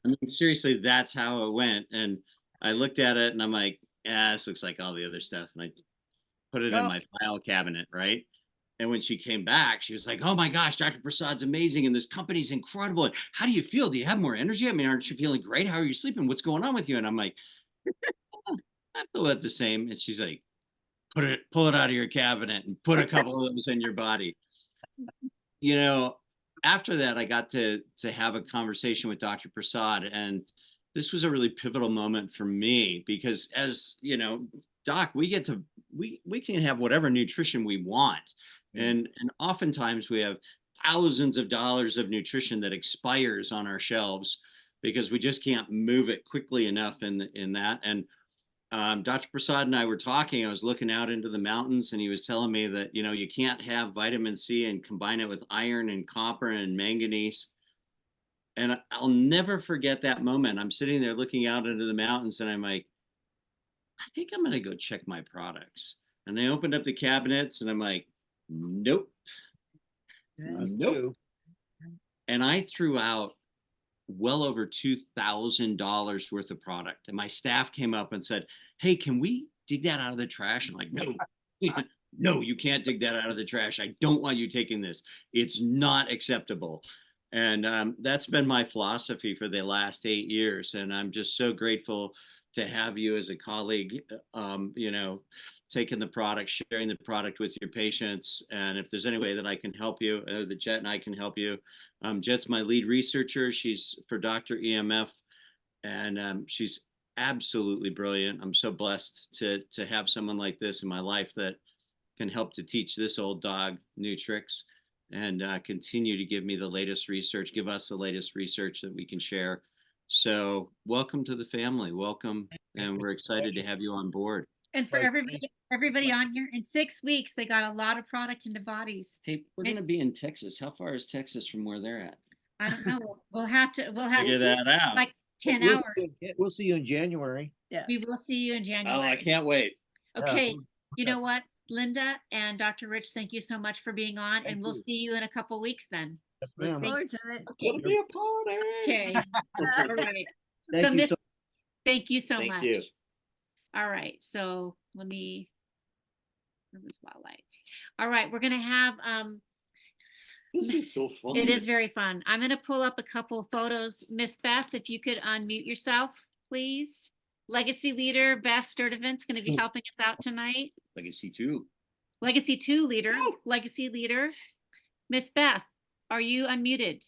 mean, seriously, that's how it went. And I looked at it and I'm like, "Yeah, this looks like all the other stuff." And I put it in Oh. my file cabinet, right? And when she came back, she was like, "Oh my gosh, Dr. Prasad's amazing. And this company's incredible. How do you feel? Do you have more energy? I mean, aren't you feeling great? How are you sleeping? What's going on with you?" And I'm like, "Oh, I feel about the same." And she's like, pull it out of your cabinet and put a couple of those in your body. After that, I got to have a conversation with Dr. Prasad, and this was a really pivotal moment for me because, as you know, doc, we can have whatever nutrition we want. And oftentimes we have thousands of dollars of nutrition that expires on our shelves because we just can't move it quickly enough in that. And Dr. Prasad and I were talking. I was looking out into the mountains, and he was telling me that you can't have vitamin C and combine it with iron and copper and manganese. And I'll never forget that moment. I'm sitting there looking out into the mountains, and I'm like, I think I'm going to go check my products. And I opened up the cabinets, and I'm like, nope. Nope. And I threw out well over $2,000 worth of product. And my staff came up and said, "Hey, can we dig that out of the trash?" I'm like, "No, no, you can't dig that out of the trash. I don't want you taking this. It's not acceptable." And that's been my philosophy for the last 8 years. And I'm just so grateful to have you as a colleague, taking the product, sharing the product with your patients. And if there's any way that I can help you, that Jet and I can help you. Jet's my lead researcher. She's for Dr. EMF, and she's absolutely brilliant. I'm so blessed to have someone like this in my life that can help to teach this old dog new tricks and continue to give me the latest research, give us the latest research that we can share. So welcome to the family. Welcome. And we're excited to have you on board. And for Like, everybody on here, in 6 weeks, they got a lot of product into bodies. Hey, we're And- gonna be in Texas. How far is Texas from where they're at? I don't know. We'll have Figure that out. like 10 we'll hours. we'll see you in January. Yeah. We will see you in Oh, January. I can't wait. Okay, you know what, Linda and Dr. Rich, thank you so much for being on, Thank and we'll you. see you in a couple weeks then. Yes, Look ma'am. forward to it. It'll be a party. Okay, all right. Thank you Miss- so Thank you so Thank much. you. All right, so let me, where was Spotlight? All right, we're gonna have, This is so fun. it is very fun. I'm gonna pull up a couple of photos. Miss Beth, if you could unmute yourself, please. Legacy leader Beth Sturdivant's gonna be helping us out tonight. Legacy 2. Legacy 2 leader, Oh. legacy leader. Miss Beth, are you unmuted?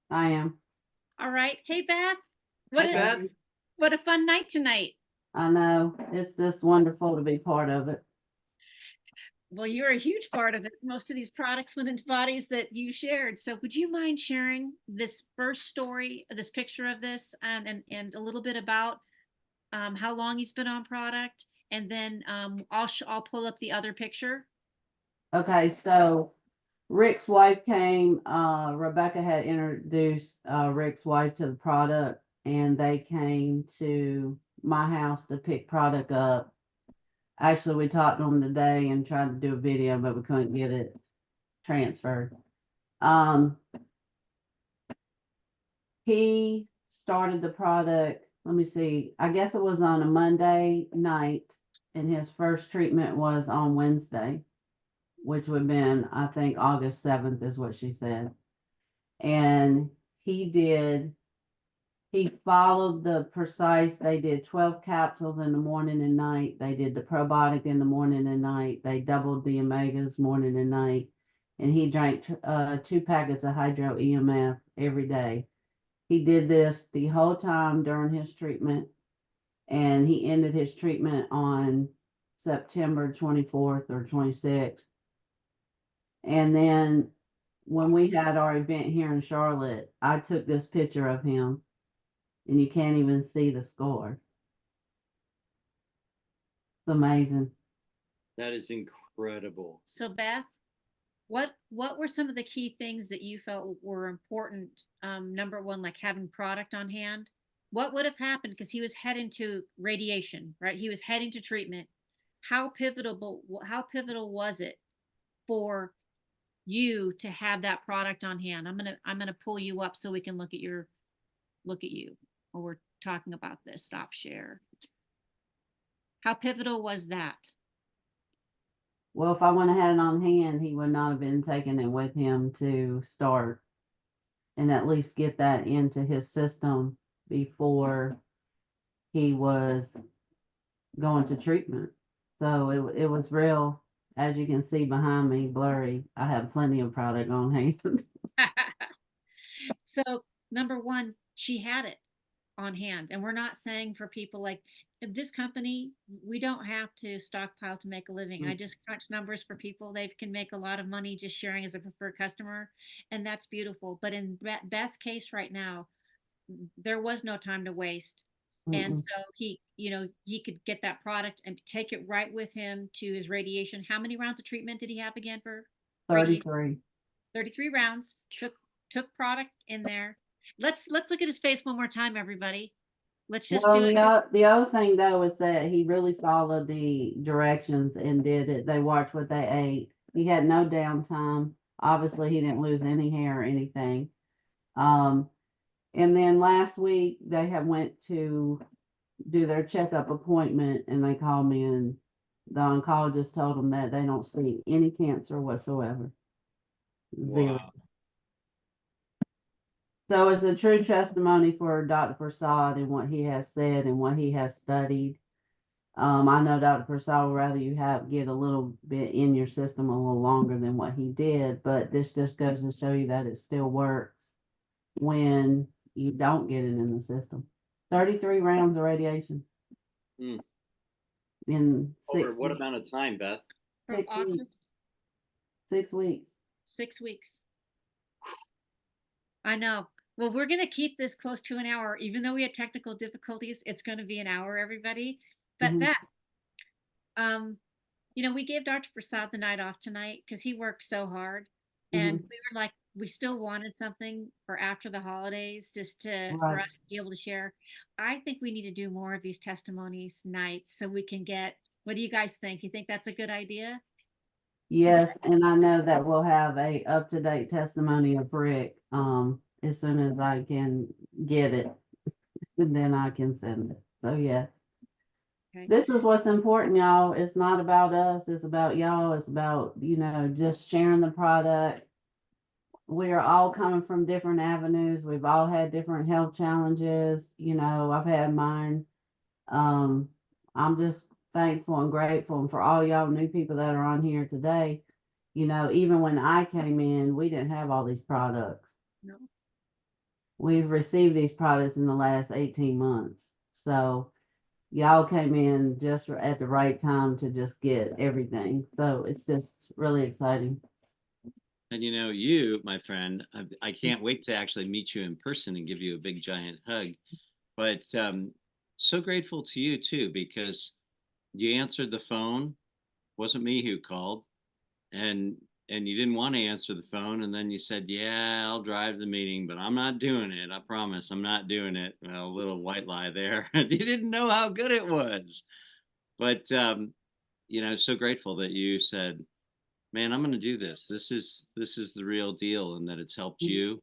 I am. All right. Hey, Beth. Hi, Beth. What a fun night tonight. I know. It's just wonderful to be part of it. Well, you're a huge part of it. Most of these products went into bodies that you shared. So would you mind sharing this first story, this picture of this, and a little bit about how long he's been on product? And then I'll pull up the other picture. Okay, so Rick's wife came, Rebecca had introduced Rick's wife to the product, and they came to my house to pick product up. Actually, we talked to them today and tried to do a video, but we couldn't get it transferred. He started the product, let me see, I guess it was on a Monday night, and his first treatment was on Wednesday, which would have been, I think, August 7th is what she said. And he followed the precise, they did 12 capsules in the morning and night. They did the probiotic in the morning and night. They doubled the omegas morning and night. And he drank 2 packets of hydro EMF every day. He did this the whole time during his treatment. And he ended his treatment on September 24th or 26th. And then when we had our event here in Charlotte, I took this picture of him, and you can't even see the score. It's amazing. That is incredible. So Beth, what were some of the key things that you felt were important? Number one, like having product on hand. What would have happened? Because he was heading to radiation, right? He was heading to treatment. How pivotal was it for you to have that product on hand? I'm gonna pull you up so we can look at you while we're talking about this. Stop share. How pivotal was that? Well, if I went ahead on hand, he would not have been taking it with him to start and at least get that into his system before he was going to treatment. So it was real, as you can see behind me, blurry. I have plenty of product on hand. So number one, she had it on hand. And we're not saying for people like this company, we don't have to stockpile to make a living. I just crunch numbers for people. They can make a lot of money just sharing as a preferred customer. And that's beautiful. But in best case right now, there was no time to waste. And so he could get that product and take it right with him to his radiation. How many rounds of treatment did he have again for 33. 33 rounds. Took product in there. Let's look at his face one more time, everybody. Let's just do it. The other thing though is that he really followed the directions and did it. They watched what they ate. He had no downtime. Obviously, he didn't lose any hair or anything. And then last week they went to do their checkup appointment, and they called me, and the oncologist told them that they don't see any cancer whatsoever. Zero. Wow. So it's a true testimony for Dr. Prasad and what he has said and what he has studied. I know Dr. Prasad would rather you get a little bit in your system a little longer than what he did, but this just goes to show you that it still works when you don't get it in the system. 33 rounds of radiation. Mm. In Over what amount of time, Beth? From 6 weeks. August, 6 weeks. 6 weeks. I know. Well, we're going to keep this close to an hour. Even though we had technical difficulties, it's going to be an hour, everybody. But Mhm. Beth, We gave Dr. Prasad the night off tonight because he worked so hard. And Mhm. we were like, we still wanted something for after the holidays, just for Right. us to be able to share. I think we need to do more of these testimonies nights so we can get, what do you guys think? You think that's a good idea? Yes, and I know that we'll have a up-to-date testimony of Rick, as soon as I can get it, and then I can send it. So yes, Okay. this is what's important, y'all. It's not about us, it's about y'all. It's about, just sharing the product. We are all coming from different avenues. We've all had different health challenges. I've had mine. I'm just thankful and grateful, and for all y'all new people that are on here today. Even when I came in, we didn't have all these products. No. We've received these products in the last 18 months. So y'all came in just at the right time to just get everything. So it's just really exciting. And you, my friend, I can't wait to actually meet you in person and give you a big giant hug. But so grateful to you too, because you answered the phone. Wasn't me who called, and you didn't want to answer the phone, and then you said, "Yeah, I'll drive the meeting, but I'm not doing it. I promise, I'm not doing it." Well, a little white lie there. You didn't know how good it was, but so grateful that you said, man, I'm going to do this. This is the real deal, and that it's helped you.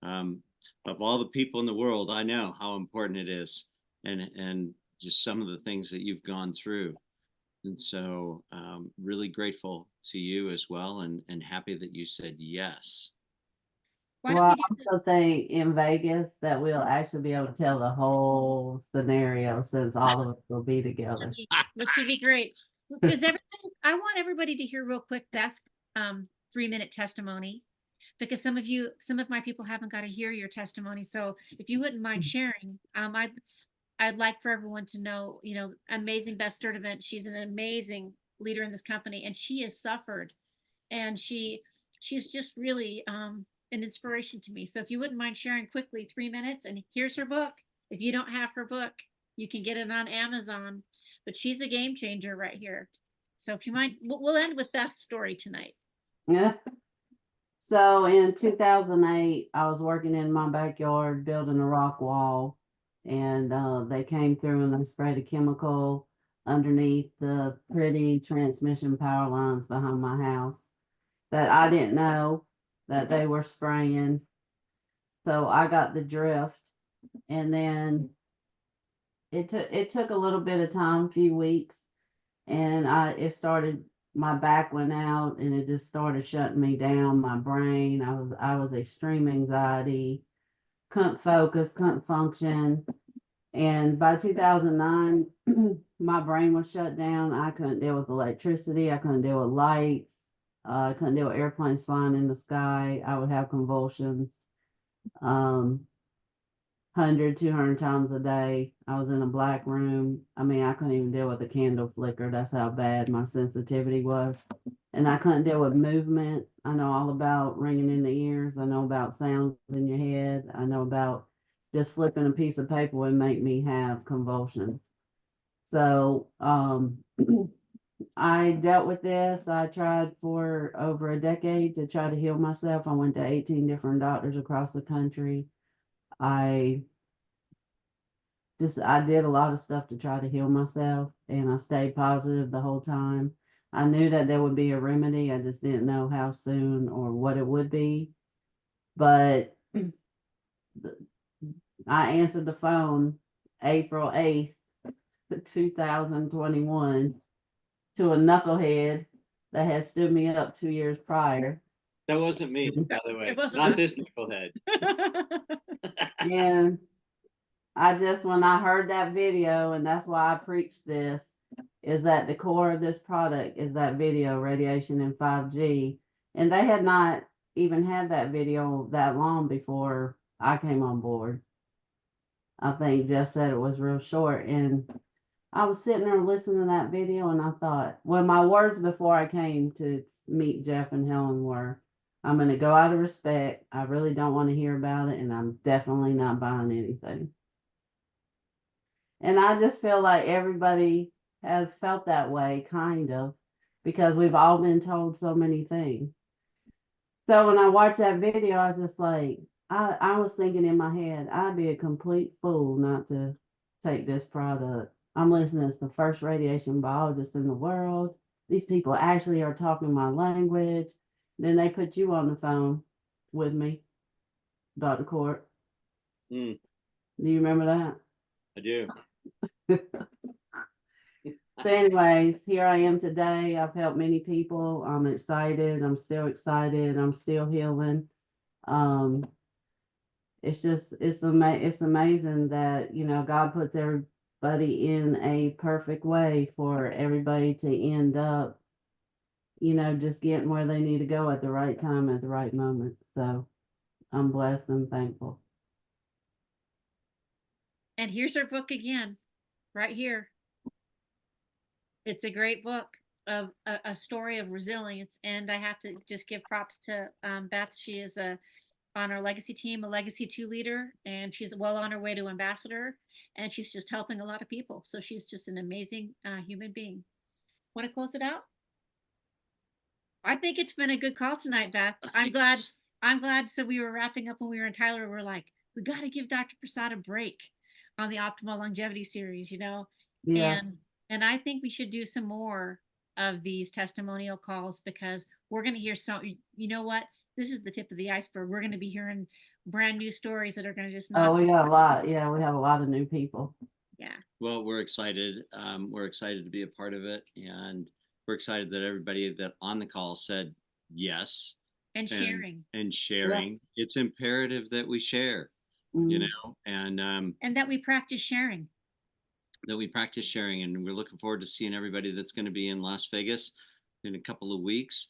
Of all the people in the world, I know how important it is, and just some of the things that you've gone through. And so really grateful to you as well, and happy that you said yes. Why Well, don't I we do this? also think in Vegas that we'll actually be able to tell the whole scenario since all of us will be together. Which should be great. Does I want everybody to hear real quick that's 3-minute testimony, because some of my people haven't got to hear your testimony. So if you wouldn't mind sharing, I'd like for everyone to know, amazing Beth Sturdivant. She's an amazing leader in this company, and she has suffered, and she's just really an inspiration to me. So if you wouldn't mind sharing quickly, 3 minutes, and here's her book. If you don't have her book, you can get it on Amazon, but she's a game changer right here. So if you mind, we'll end with Beth's story tonight. Yeah. So in 2008, I was working in my backyard building a rock wall, and they came through and they sprayed a chemical underneath the pretty transmission power lines behind my house that I didn't know that they were spraying. So I got the drift, and then it took a little bit of time, a few weeks, and my back went out, and it just started shutting me down. My brain, I was extreme anxiety, couldn't focus, couldn't function. And by 2009, my brain was shut down. I couldn't deal with electricity. I couldn't deal with lights. I couldn't deal with airplanes flying in the sky. I would have convulsions. 100, 200 times a day. I was in a black room. I mean, I couldn't even deal with a candle flicker. That's how bad my sensitivity was. And I couldn't deal with movement. I know all about ringing in the ears. I know about sounds in your head. I know about just flipping a piece of paper would make me have convulsions. So I dealt with this. I tried for over a decade to try to heal myself. I went to 18 different doctors across the country. I did a lot of stuff to try to heal myself, and I stayed positive the whole time. I knew that there would be a remedy. I just didn't know how soon or what it would be. But I answered the phone April 8th, 2021 to a knucklehead that had stood me up 2 years prior. That wasn't me, by the way. It wasn't Not us. this knucklehead. And when I heard that video, and that's why I preached this, is that the core of this product is that video, radiation and 5G. And they had not even had that video that long before I came on board. I think Jeff said it was real short. And I was sitting there listening to that video, and I thought, well, my words before I came to meet Jeff and Helen were, I'm going to go out of respect. I really don't want to hear about it, and I'm definitely not buying anything. And I just feel like everybody has felt that way, kind of, because we've all been told so many things. So when I watched that video, I was just like, I was thinking in my head, I'd be a complete fool not to take this product. I'm listening as the first radiation biologist in the world. These people actually are talking my language. Then they put you on the phone with me, Dr. Kort. Mm. Do you remember that? I do. So anyways, here I am today. I've helped many people. I'm excited. I'm still excited. I'm still healing. It's amazing that, you know, God puts everybody in a perfect way for everybody to end up, you know, just getting where they need to go at the right time, at the right moment. So I'm blessed and thankful. And here's her book again, right here. It's a great book of a story of resilience. And I have to just give props to Beth. She is on our legacy team, a legacy 2 leader, and she's well on her way to ambassador, and she's just helping a lot of people. So she's just an amazing human being. Want to close it out? I think it's been a good call tonight, Beth. I'm glad. So we were wrapping up when we were in Tyler. We're like, we got to give Dr. Prasad a break on the Optimal Longevity series, you know? Yeah. And I think we should do some more of these testimonial calls, because we're going to hear you know what? This is the tip of the iceberg. We're going to be hearing brand new stories that are going to just Oh, we got a lot. Yeah, we have a lot of new people. Yeah. Well, we're excited. We're excited to be a part of it. And we're excited that everybody that on the call said yes. And sharing. And sharing. Yeah. It's imperative that we share, you know, and that we practice sharing. And we're looking forward to seeing everybody that's going to be in Las Vegas in a couple of weeks.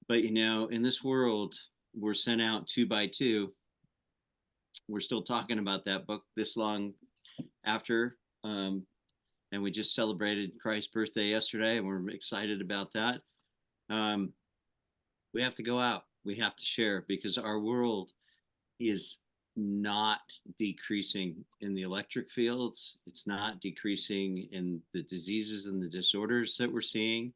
But, you know, in this world, we're sent out 2 by 2. We're still talking about that book this long after. And we just celebrated Christ's birthday yesterday, and we're excited about that. We have to go out. We have to share, because our world is not decreasing in the electric fields. It's not decreasing in the diseases and the disorders that we're seeing.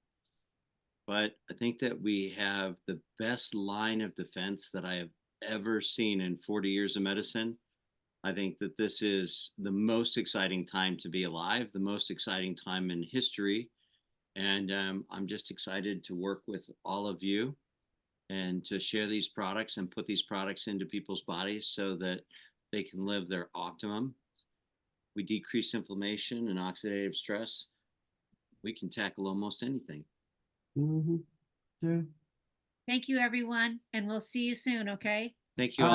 But I think that we have the best line of defense that I have ever seen in 40 years of medicine. I think that this is the most exciting time to be alive, the most exciting time in history. And I'm just excited to work with all of you and to share these products and put these products into people's bodies so that they can live their optimum. We decrease inflammation and oxidative stress. We can tackle almost anything. Mm-hmm. Sure. Thank you, everyone. And we'll see you soon. Okay. Thank you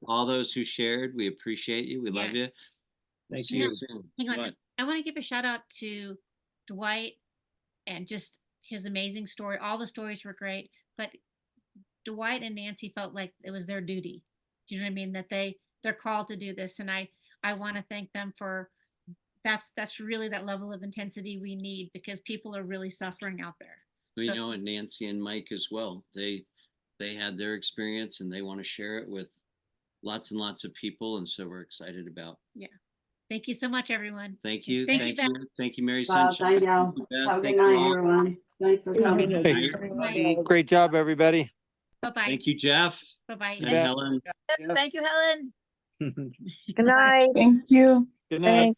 all those who shared. We appreciate you. We love you. Thank see you. you soon. Hang on. I want to give a shout out to Dwight and just his amazing story. All the stories were great, but Dwight and Nancy felt like it was their duty. Do you know what I mean? That they're called to do this. And I want to thank them for that's really that level of intensity we need, because people are really suffering out there. We know, and Nancy and Mike as well. They had their experience and they want to share it with lots and lots of people. And so we're excited about. Yeah. Thank you so much, everyone. Thank you. Thank you, Beth. Thank you, Mary Thank Sunshine. y'all. Have a good night, everyone. Thanks for coming. Hey, great job, everybody. Bye-bye. Thank you, Jeff. Bye-bye. And Helen. Thank you, Helen. Good night. Thank you. Good night.